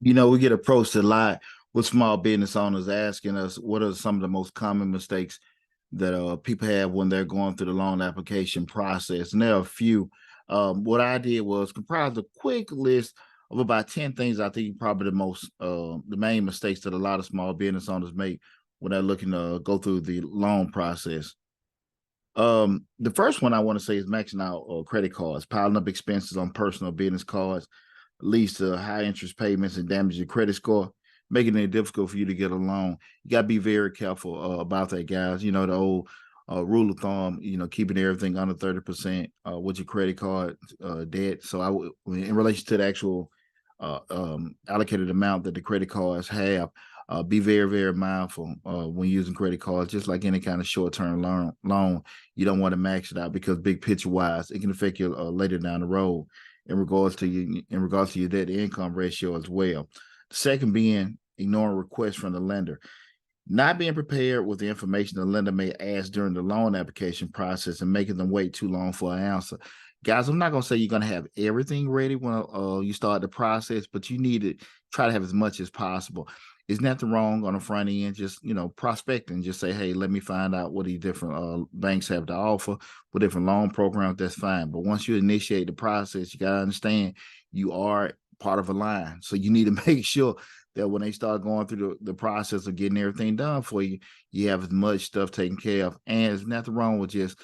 We get approached a lot with small business owners asking us what are some of the most common mistakes that people have when they're going through the loan application process. And there are a few. What I did was comprise a quick list of about 10 things I think probably the main mistakes that a lot of small business owners make when they're looking to go through the loan process. The first one I want to say is maxing out credit cards, piling up expenses on personal business cards leads to high interest payments and damage your credit score, making it difficult for you to get a loan. You got to be very careful about that, guys. The old rule of thumb, keeping everything under 30% with your credit card debt. So in relation to the actual allocated amount that the credit cards have, be very, very mindful when using credit cards, just like any kind of short-term loan. You don't want to max it out because big picture wise, it can affect you later down the road in regards to your debt to income ratio as well. The second being ignoring requests from the lender. Not being prepared with the information the lender may ask during the loan application process and making them wait too long for an answer. Guys, I'm not going to say you're going to have everything ready when you start the process, but you need to try to have as much as possible. There's nothing wrong on the front end. Just, prospecting. Just say, hey, let me find out what these different banks have to offer, what different loan programs, that's fine. But once you initiate the process, you got to understand you are part of a line. So you need to make sure that when they start going through the process of getting everything done for you, you have as much stuff taken care of. And there's nothing wrong with just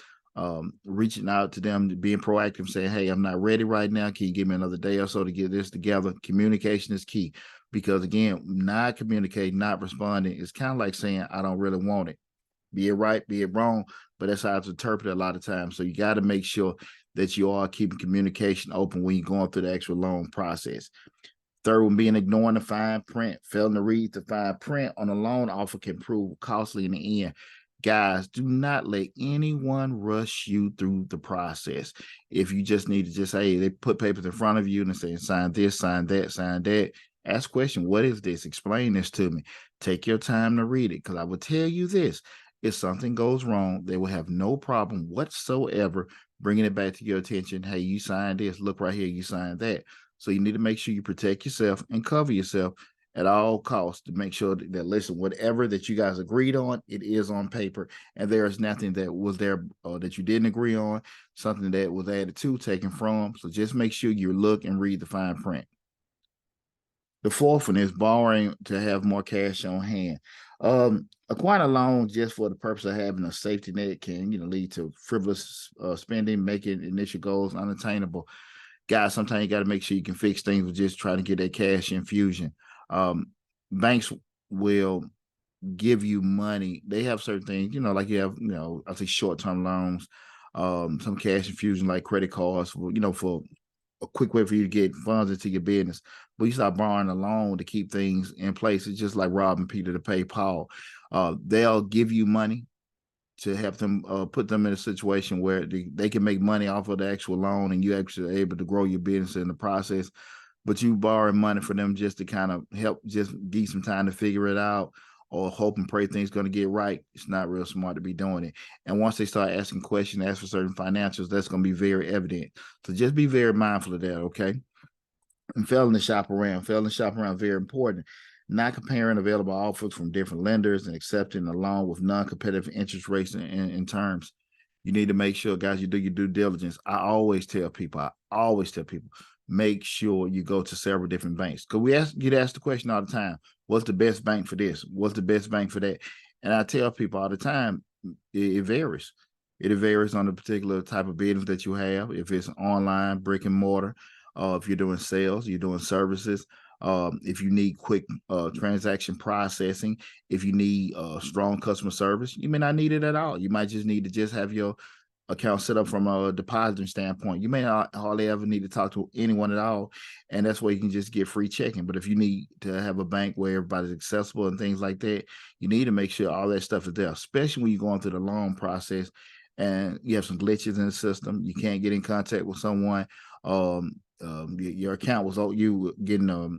reaching out to them, being proactive, saying, hey, I'm not ready right now. Can you give me another day or so to get this together? Communication is key because, again, not communicating, not responding is kind of like saying, I don't really want it. Be it right, be it wrong, but that's how it's interpreted a lot of times. So you got to make sure that you are keeping communication open when you're going through the actual loan process. Third one being ignoring the fine print. Failing to read the fine print on a loan offer can prove costly in the end. Guys, do not let anyone rush you through the process. If you just need to just say, they put papers in front of you and say, sign this, sign that, sign that. Ask question, what is this? Explain this to me. Take your time to read it because I will tell you this. If something goes wrong, they will have no problem whatsoever bringing it back to your attention. Hey, you signed this. Look right here. You signed that. So you need to make sure you protect yourself and cover yourself at all costs to make sure that listen, whatever that you guys agreed on, it is on paper, and there is nothing that was there that you didn't agree on, something that was added to, taken from. So just make sure you look and read the fine print. The fourth one is borrowing to have more cash on hand. Acquiring a loan just for the purpose of having a safety net can, lead to frivolous spending, making initial goals unattainable. Guys, sometimes you got to make sure you can fix things with just trying to get that cash infusion. Um, Banks will give you money. They have certain things, like you have, I say short-term loans, some cash infusion like credit cards, for a quick way for you to get funds into your business. But you start borrowing a loan to keep things in place. It's just like robbing Peter to pay Paul. They'll give you money to help them put them in a situation where they can make money off of the actual loan and you actually are able to grow your business in the process. But you borrowing money for them just to kind of help just give some time to figure it out or hope and pray things going to get right. It's not real smart to be doing it. And once they start asking questions, ask for certain financials, that's going to be very evident. So just be very mindful of that, okay? And failing to shop around, very important. Not comparing available offers from different lenders and accepting a loan with non-competitive interest rates and terms. You need to make sure, guys, you do your due diligence. I always tell people, make sure you go to several different banks. Because get asked the question all the time, what's the best bank for this? What's the best bank for that? And I tell people all the time, it varies. It varies on the particular type of business that you have. If it's online, brick and mortar, if you're doing sales, you're doing services, if you need quick transaction processing, if you need strong customer service, you may not need it at all. You might just need to just have your account set up from a depositing standpoint. You may not hardly ever need to talk to anyone at all, and that's where you can just get free checking. But if you need to have a bank where everybody's accessible and things like that, you need to make sure all that stuff is there, especially when you're going through the loan process and you have some glitches in the system. You can't get in contact with someone. Your account was you getting a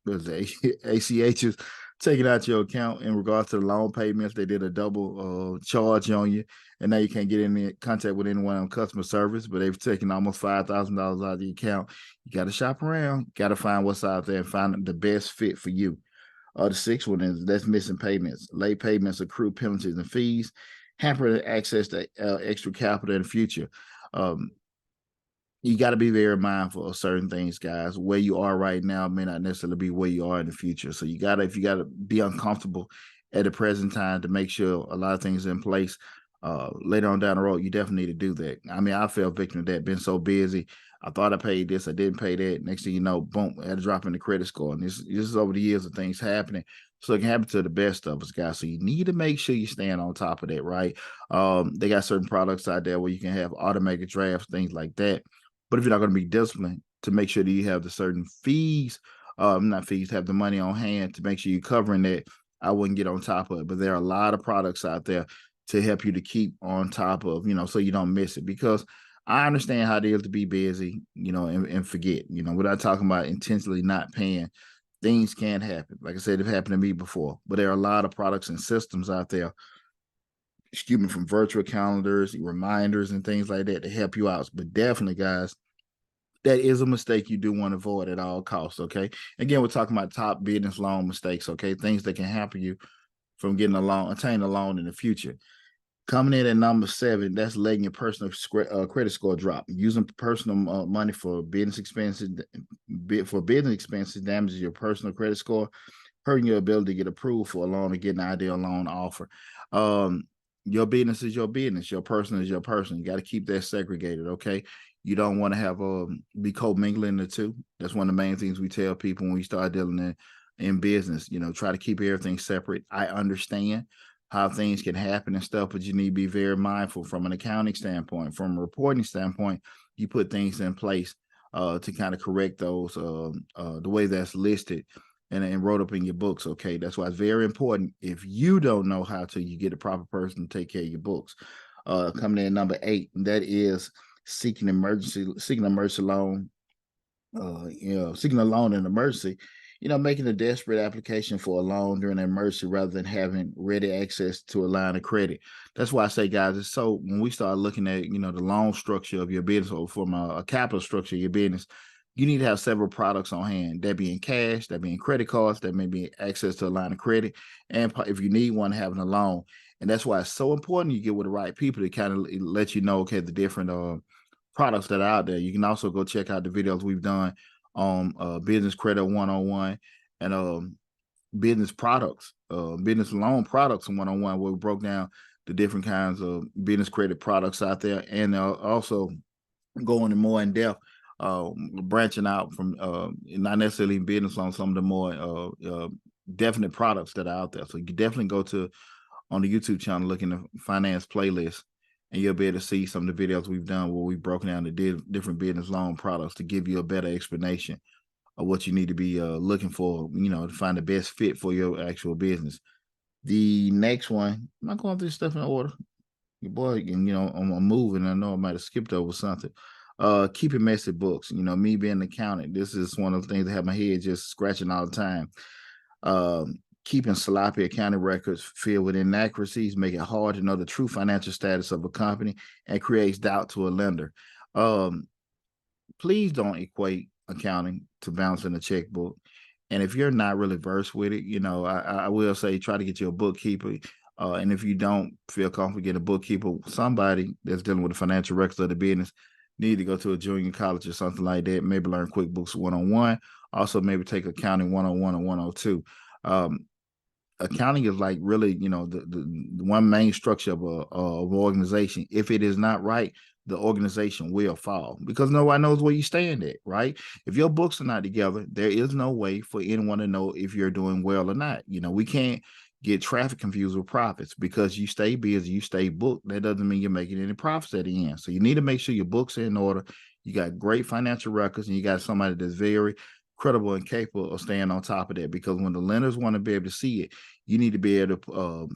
was ACHs take it out your account in regards to the loan payments. They did a double charge on you, and now you can't get in contact with anyone on customer service, but they've taken almost $5,000 out of the account. You got to shop around, got to find what's out there and find the best fit for you. The sixth one is that's missing payments. Late payments accrue penalties and fees, hamper access to extra capital in the future. You got to be very mindful of certain things, guys. Where you are right now may not necessarily be where you are in the future. So if you gotta be uncomfortable at the present time to make sure a lot of things are in place. Later on down the road, you definitely need to do that. I mean, I fell victim to that. Been so busy, I thought I paid this, I didn't pay that. Next thing you know, boom, I had a drop in the credit score. And this is over the years of things happening. So it can happen to the best of us, guys. So you need to make sure you stand on top of that, right? They got certain products out there where you can have automated drafts, things like that. But if you're not going to be disciplined to make sure that you have the certain fees, not fees, have the money on hand to make sure you're covering that, I wouldn't get on top of it. But there are a lot of products out there to help you to keep on top of, so you don't miss it. Because I understand how it is to be busy, and forget, without talking about intentionally not paying. Things can happen. Like I said, it happened to me before. But there are a lot of products and systems out there, excuse me, from virtual calendars, reminders, and things like that to help you out. But definitely, guys, that is a mistake you do want to avoid at all costs, okay? Again, we're talking about top business loan mistakes, okay? Things that can happen you from getting a loan, attaining a loan in the future. Coming in at number 7, that's letting your personal credit score drop. Using personal money for business expenses damages your personal credit score, hurting your ability to get approved for a loan or get an ideal loan offer. Your business is your business. Your person is your person. You got to keep that segregated, okay? You don't want to have be co-mingling the two. That's one of the main things we tell people when we start dealing in business. Try to keep everything separate. I understand how things can happen and stuff, but you need to be very mindful from an accounting standpoint, from a reporting standpoint. You put things in place to kind of correct those the way that's listed and wrote up in your books. Okay, that's why it's very important. If you don't know how to, you get a proper person to take care of your books. Coming in number 8, that is seeking an emergency loan. Seeking a loan in emergency. Making a desperate application for a loan during an emergency rather than having ready access to a line of credit. That's why I say, guys, it's so when we start looking at, the loan structure of your business or from a capital structure of your business, you need to have several products on hand. That being cash, that being credit cards, that may be access to a line of credit, and if you need one, having a loan. And that's why it's so important you get with the right people to kind of let you know, okay, the different products that are out there. You can also go check out the videos we've done on business credit 101 and business products, business loan products 101, where we broke down the different kinds of business credit products out there, and also going more in depth, branching out from not necessarily business on some of the more definite products that are out there. So you definitely go to on the YouTube channel, look in the finance playlist, and you'll be able to see some of the videos we've done where we've broken down the different business loan products to give you a better explanation of what you need to be looking for, to find the best fit for your actual business. The next one, I'm not going through stuff in order. Your boy, I'm moving. I know I might have skipped over something. Keeping messy books. Me being an accountant, this is one of the things that have my head just scratching all the time. Keeping sloppy accounting records filled with inaccuracies make it hard to know the true financial status of a company and creates doubt to a lender. Please don't equate accounting to balancing a checkbook. And if you're not really versed with it, I will say try to get you a bookkeeper. And if you don't feel comfortable getting a bookkeeper, somebody that's dealing with the financial records of the business, need to go to a junior college or something like that. Maybe learn QuickBooks 101. Also, maybe take accounting 101 or 102. Accounting is like really, the one main structure of an organization. If it is not right, the organization will fall because nobody knows where you stand at, right? If your books are not together, there is no way for anyone to know if you're doing well or not. We can't get traffic confused with profits because you stay busy, you stay booked. That doesn't mean you're making any profits at the end. So you need to make sure your books are in order. You got great financial records and you got somebody that's very credible and capable of staying on top of that, because when the lenders want to be able to see it, you need to be able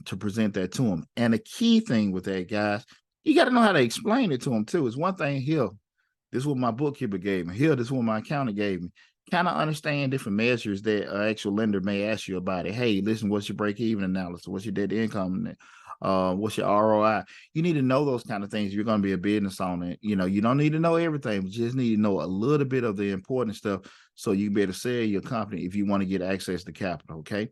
to present that to them. And the key thing with that, guys, you got to know how to explain it to them too. It's one thing here, this is what my bookkeeper gave me. Here, this is what my accountant gave me. kind of understand different measures that an actual lender may ask you about it. Hey, listen, what's your break-even analysis? What's your debt to income? What's your ROI? You need to know those kind of things. You're going to be a business owner. You know, you don't need to know everything, but you just need to know a little bit of the important stuff so you can be able to sell your company if you want to get access to capital. Okay.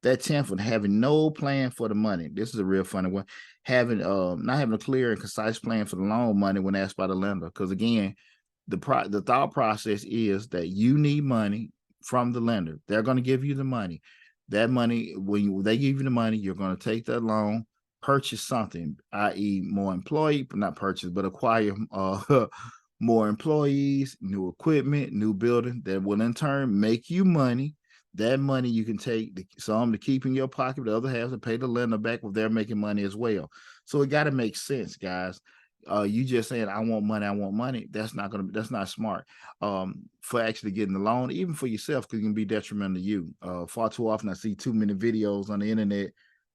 That 10th one, having no plan for the money. This is a real funny one. Having not having a clear and concise plan for the loan money when asked by the lender. Because again, the thought process is that you need money from the lender. They're going to give you the money. That money, they give you the money, you're going to take that loan, purchase something, i.e., more employee, not purchase, but acquire more employees, new equipment, new building that will in turn make you money. That money you can take some to keep in your pocket, the other half to pay the lender back if they're making money as well. So it got to make sense, guys. You just saying I want money. That's not smart. For actually getting the loan, even for yourself, because it can be detrimental to you. Far too often I see too many videos on the internet.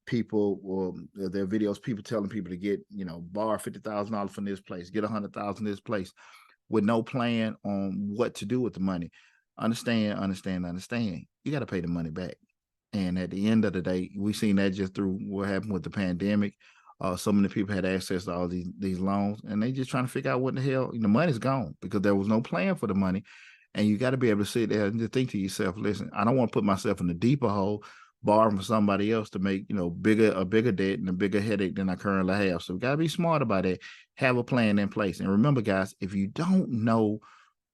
People, or there are videos, people telling people to get, borrow $50,000 from this place, get $100,000 this place, with no plan on what to do with the money. Understand. You got to pay the money back. And at the end of the day, we've seen that just through what happened with the pandemic. So many people had access to all these loans, and they just trying to figure out what the hell, the money's gone because there was no plan for the money. And you got to be able to sit there and just think to yourself, listen, I don't want to put myself in a deeper hole, borrowing from somebody else to make, a bigger debt and a bigger headache than I currently have. So we got to be smart about it. Have a plan in place. And remember, guys, if you don't know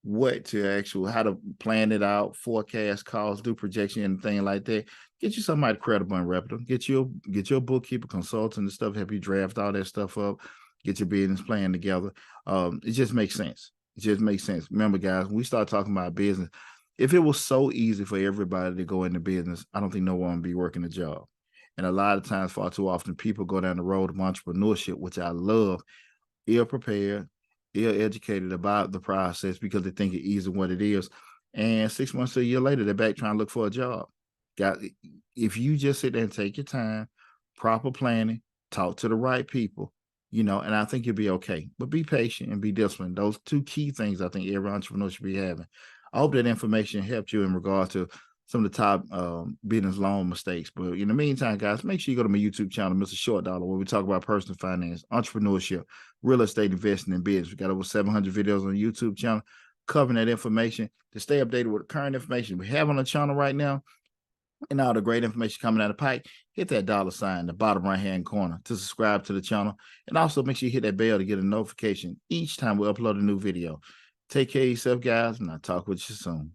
how to plan it out, forecast costs, do projection and thing like that, get you somebody credible and reputable. Get your bookkeeper, consultant and stuff, help you draft all that stuff up, get your business plan together. It just makes sense. Remember, guys, when we start talking about business, if it was so easy for everybody to go into business, I don't think no one would be working a job. And a lot of times, far too often, people go down the road of entrepreneurship, which I love, ill prepared, ill-educated about the process because they think it's easy what it is. And 6 months to a year later, they're back trying to look for a job. If you just sit there and take your time, proper planning, talk to the right people, and I think you'll be okay. But be patient and be disciplined. Those two key things I think every entrepreneur should be having. I hope that information helped you in regard to some of the top business loan mistakes. But in the meantime, guys, make sure you go to my YouTube channel, Mr. Short Dollar, where we talk about personal finance, entrepreneurship, real estate investing, and business. We got over 700 videos on the YouTube channel covering that information to stay updated with the current information we have on the channel right now and all the great information coming out of the pipe. Hit that $sign in the bottom right-hand corner to subscribe to the channel. And also make sure you hit that bell to get a notification each time we upload a new video. Take care of yourself, guys, and I'll talk with you soon.